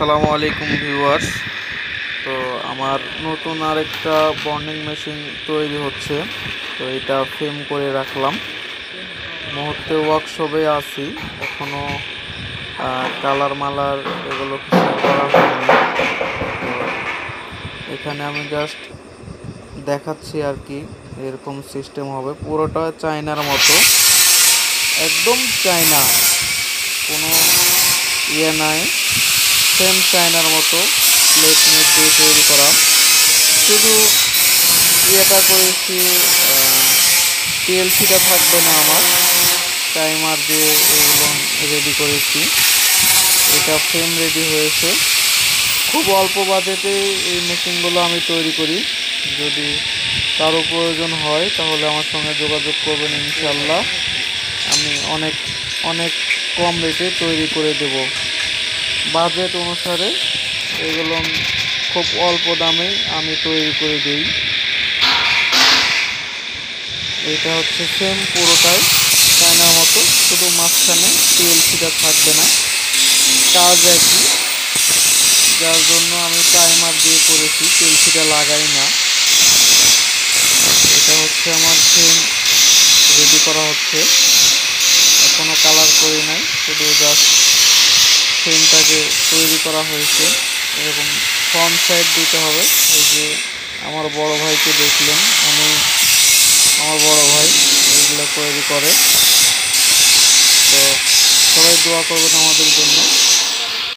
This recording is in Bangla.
আসসালামু আলাইকুম ভিউয়ার্স। তো আমার নতুন আরেকটা বন্ডিং মেশিন তৈরি হচ্ছে। তো এটা ফ্রেম করে রাখলাম, মুহূর্তে ওয়ার্কশপে আছি। এখনো কালার মালার এগুলো কিছু করা হয়নি। তো এখানে আমি জাস্ট দেখাচ্ছি আর কি, এরকম সিস্টেম হবে। পুরোটা চায়নার মতো, একদম চায়না, কোনো ইয়ে নাই। সেম চায়নার মতো প্লেট মেট দিয়ে তৈরি করা। শুধু ইয়েটা করেছি, পিএলসিটা থাকবে না আমার, টাইমার দিয়ে এগুলো রেডি করেছি। এটা ফ্রেম রেডি হয়েছে। খুব অল্প বাজেটে এই মেশিনগুলো আমি তৈরি করি। যদি কারো প্রয়োজন হয় তাহলে আমার সঙ্গে যোগাযোগ করবেন, ইনশাল্লাহ আমি অনেক অনেক কম রেটে তৈরি করে দেব। বাজেট অনুসারে এগুলো খুব অল্প দামে আমি তৈরি করে দিই। এটা হচ্ছে সেম পুরোটাই চায়নার মতো, শুধু মাঝখানে পিএলসিটা থাকবে না, কাজ একই। যার জন্য আমি টাইমার দিয়ে করেছি, পিএলসিটা লাগাই না। এটা হচ্ছে আমার ফ্রেম রেডি করা হচ্ছে, এখনো কালার করি নাই, শুধু জাস্ট ফ্রেমটাকে তৈরি করা হয়েছে। এরকম ফ্রন্ট সাইড দিতে হবে। এই যে আমার বড় ভাইকে দেখলেন, আমার বড় ভাই এইগুলো তৈরি করে। তো সবাই দোয়া করবেন আমাদের জন্য।